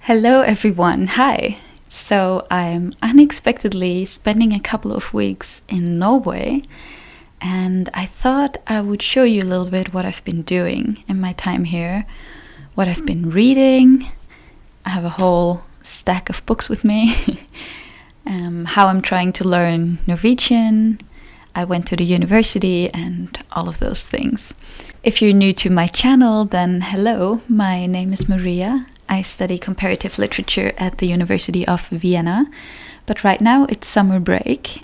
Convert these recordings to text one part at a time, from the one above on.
Hello everyone, hi! So I'm unexpectedly spending a couple of weeks in Norway, and I thought I would show you a little bit what I've been doing in my time here, what I've been reading. I have a whole stack of books with me, how I'm trying to learn Norwegian. I went to the university and all of those things. If you're new to my channel, then hello, my name is Maria. I study comparative literature at the University of Vienna, but right now it's summer break,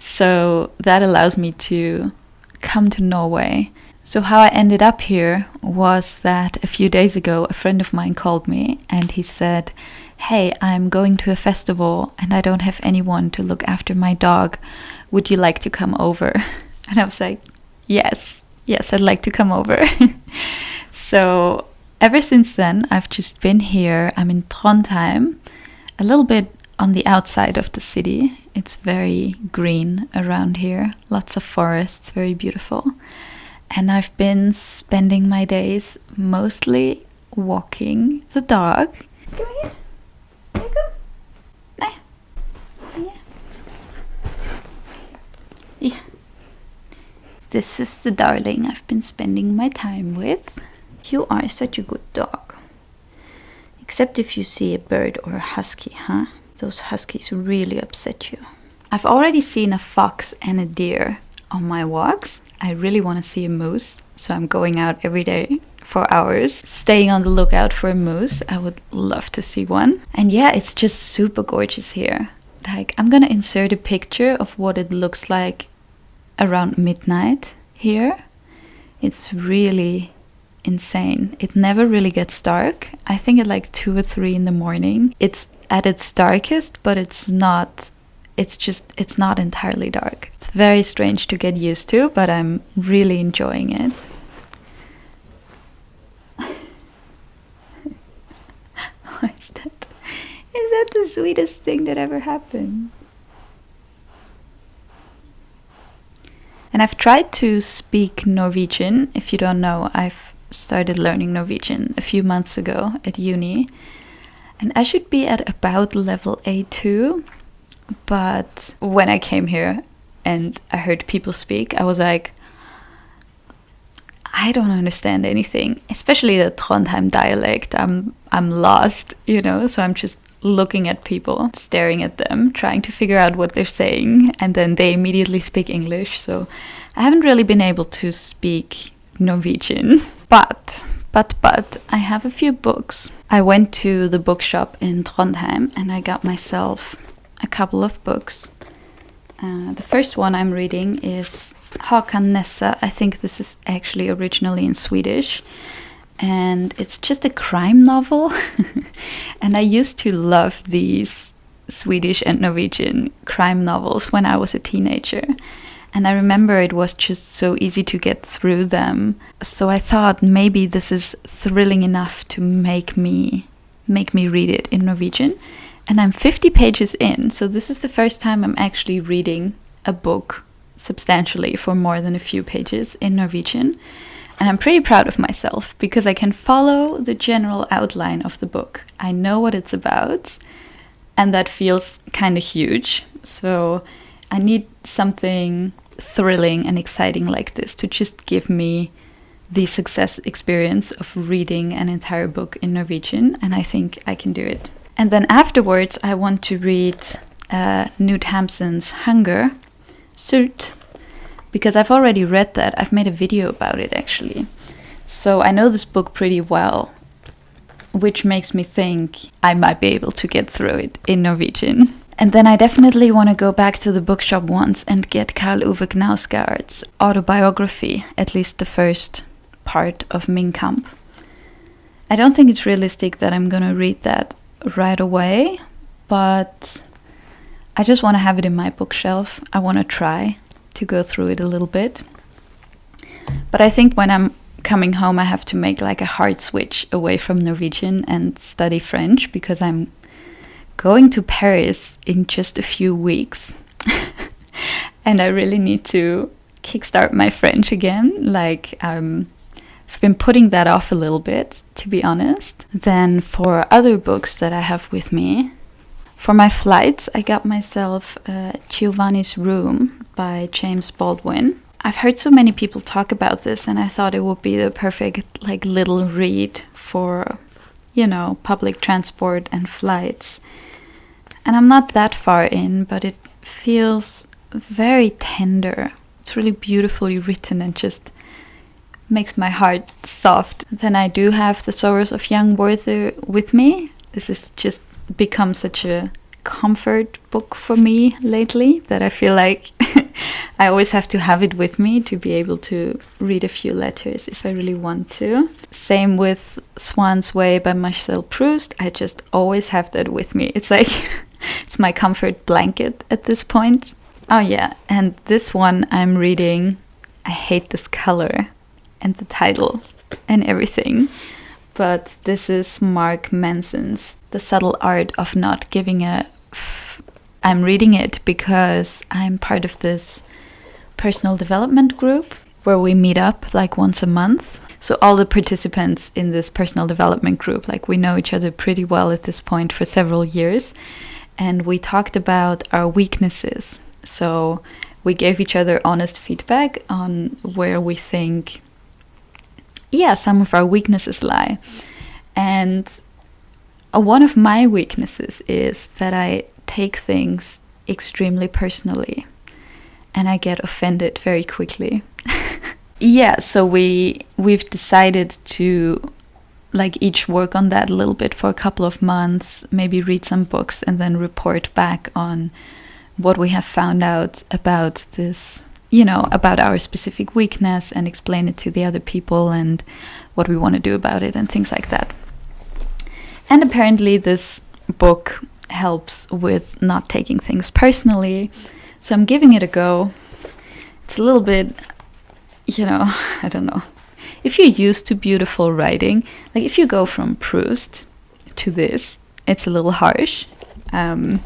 so that allows me to come to Norway. So how I ended up here was that a few days ago a friend of mine called me and he said, "Hey, I'm going to a festival and I don't have anyone to look after my dog. Would you like to come over?" And I was like, yes, I'd like to come over. So ever since then, I've just been here. I'm in Trondheim, a little bit on the outside of the city. It's very green around here, lots of forests, very beautiful. And I've been spending my days mostly walking the dog. Come here. Here you go. Yeah. Yeah. This is the darling I've been spending my time with. You are such a good dog. Except if you see a bird or a husky, huh? Those huskies really upset you. I've already seen a fox and a deer on my walks. I really want to see a moose, so I'm going out every day for hours, staying on the lookout for a moose. I would love to see one. And yeah, it's just super gorgeous here. Like, I'm gonna insert a picture of what it looks like around midnight here. It's really insane. It never really gets dark. I think at like 2 or 3 in the morning it's at its darkest, but it's not entirely dark. It's very strange to get used to, but I'm really enjoying it. What is that? Is that the sweetest thing that ever happened? And I've tried to speak Norwegian. If you don't know, I've started learning Norwegian a few months ago at uni, and I should be at about level A2, but when I came here and I heard people speak, I was like, I don't understand anything, especially the Trondheim dialect. I'm lost, so I'm just looking at people, staring at them, trying to figure out what they're saying, and then they immediately speak English, so I haven't really been able to speak Norwegian. But I have a few books. I went to the bookshop in Trondheim and I got myself a couple of books. The first one I'm reading is Håkan Nessa. I think this is actually originally in Swedish. And it's just a crime novel. And I used to love these Swedish and Norwegian crime novels when I was a teenager. And I remember it was just so easy to get through them. So I thought maybe this is thrilling enough to make me read it in Norwegian. And I'm 50 pages in, so this is the first time I'm actually reading a book substantially for more than a few pages in Norwegian. And I'm pretty proud of myself because I can follow the general outline of the book. I know what it's about, and that feels kind of huge. So I need something thrilling and exciting like this to just give me the success experience of reading an entire book in Norwegian, and I think I can do it. And then afterwards I want to read Knut Hamsun's Hunger, Sult, because I've already read that. I've made a video about it actually. So I know this book pretty well, which makes me think I might be able to get through it in Norwegian. And then I definitely want to go back to the bookshop once and get Karl Ove Knausgaard's autobiography, at least the first part of Min Kamp. I don't think it's realistic that I'm going to read that right away, but I just want to have it in my bookshelf. I want to try to go through it a little bit. But I think when I'm coming home, I have to make like a hard switch away from Norwegian and study French, because I'm going to Paris in just a few weeks. And I really need to kickstart my French again. Like, I'm I've been putting that off a little bit, to be honest. Then for other books that I have with me, for my flights, I got myself Giovanni's Room by James Baldwin. I've heard so many people talk about this, and I thought it would be the perfect like little read for, public transport and flights. And I'm not that far in, but it feels very tender. It's really beautifully written and just makes my heart soft. Then I do have The Sorrows of Young Werther with me. This has just become such a comfort book for me lately that I feel like I always have to have it with me to be able to read a few letters if I really want to. Same with Swan's Way by Marcel Proust. I just always have that with me. It's like it's my comfort blanket at this point. Oh yeah, and this one I'm reading, I hate this color and the title and everything. But this is Mark Manson's The Subtle Art of Not Giving a F. I'm reading it because I'm part of this personal development group where we meet up like once a month. So all the participants in this personal development group, like we know each other pretty well at this point for several years. And we talked about our weaknesses. So we gave each other honest feedback on where we think some of our weaknesses lie. And one of my weaknesses is that I take things extremely personally and I get offended very quickly. So we've decided to like each work on that a little bit for a couple of months, maybe read some books and then report back on what we have found out about this, about our specific weakness, and explain it to the other people and what we want to do about it and things like that. And apparently this book helps with not taking things personally, so I'm giving it a go. It's a little bit, I don't know. If you're used to beautiful writing, like if you go from Proust to this, it's a little harsh. I'm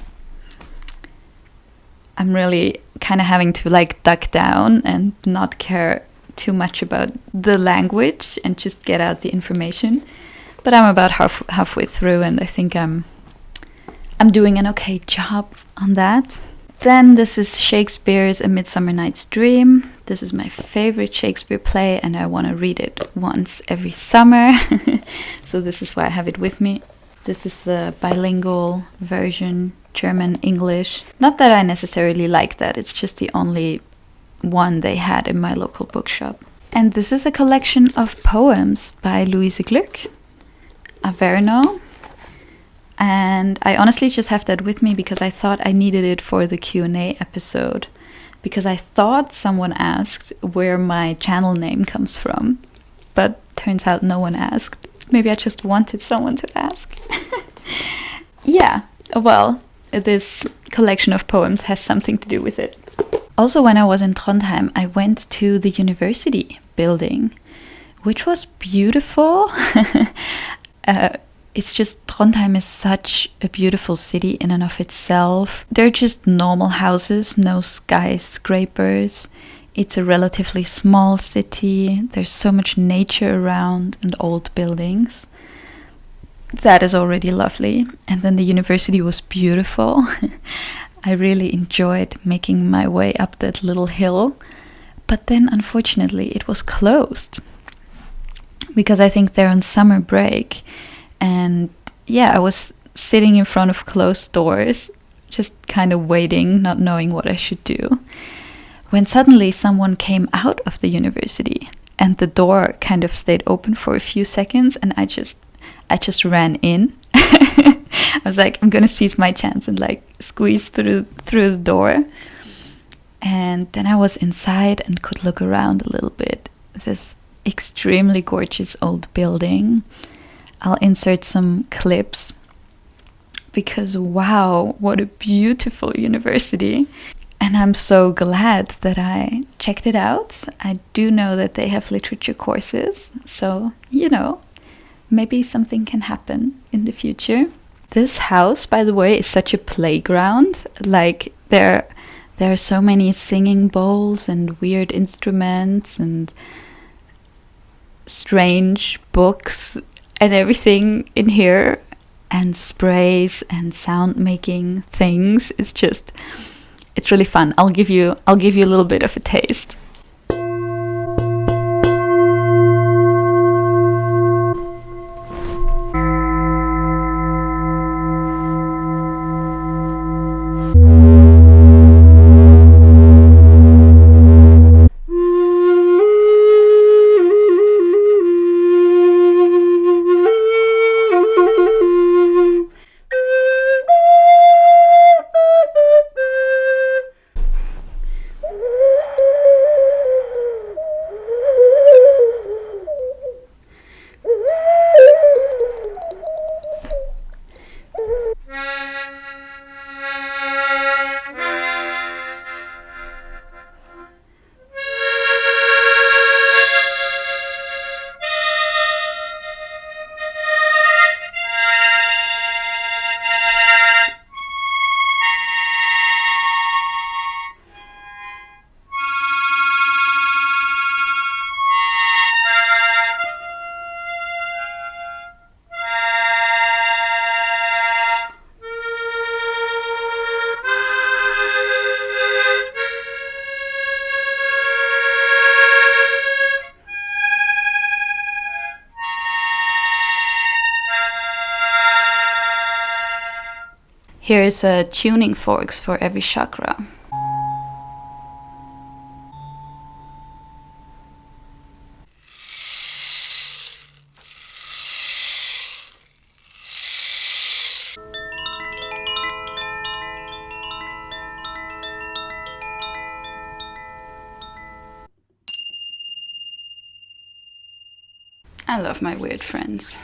really kind of having to like duck down and not care too much about the language and just get out the information. But I'm about halfway through, and I think I'm doing an okay job on that. Then this is Shakespeare's A Midsummer Night's Dream. This is my favorite Shakespeare play, and I want to read it once every summer. So this is why I have it with me. This is the bilingual version, German, English. Not that I necessarily like that, it's just the only one they had in my local bookshop. And this is a collection of poems by Louise Glück, Averno. And I honestly just have that with me because I thought I needed it for the Q&A episode. Because I thought someone asked where my channel name comes from. But turns out no one asked. Maybe I just wanted someone to ask. This collection of poems has something to do with it. Also, when I was in Trondheim, I went to the university building, which was beautiful. It's just Trondheim is such a beautiful city in and of itself. They're just normal houses, no skyscrapers. It's a relatively small city. There's so much nature around and old buildings. That is already lovely. And then the university was beautiful. I really enjoyed making my way up that little hill. But then, unfortunately, it was closed. Because I think they're on summer break. And I was sitting in front of closed doors, just kind of waiting, not knowing what I should do. When suddenly someone came out of the university and the door kind of stayed open for a few seconds, and I just ran in. I was like, I'm gonna seize my chance and like squeeze through the door. And then I was inside and could look around a little bit. This extremely gorgeous old building. I'll insert some clips because wow, what a beautiful university. And I'm so glad that I checked it out. I do know that they have literature courses, so, maybe something can happen in the future. This house, by the way, is such a playground. Like, there are so many singing bowls and weird instruments and strange books and everything in here, and sprays and sound making things. It's really fun. I'll give you a little bit of a taste. Here is a tuning forks for every chakra. I love my weird friends.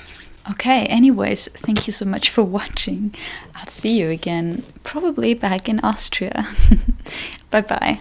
Okay, anyways, thank you so much for watching. I'll see you again, probably back in Austria. Bye bye.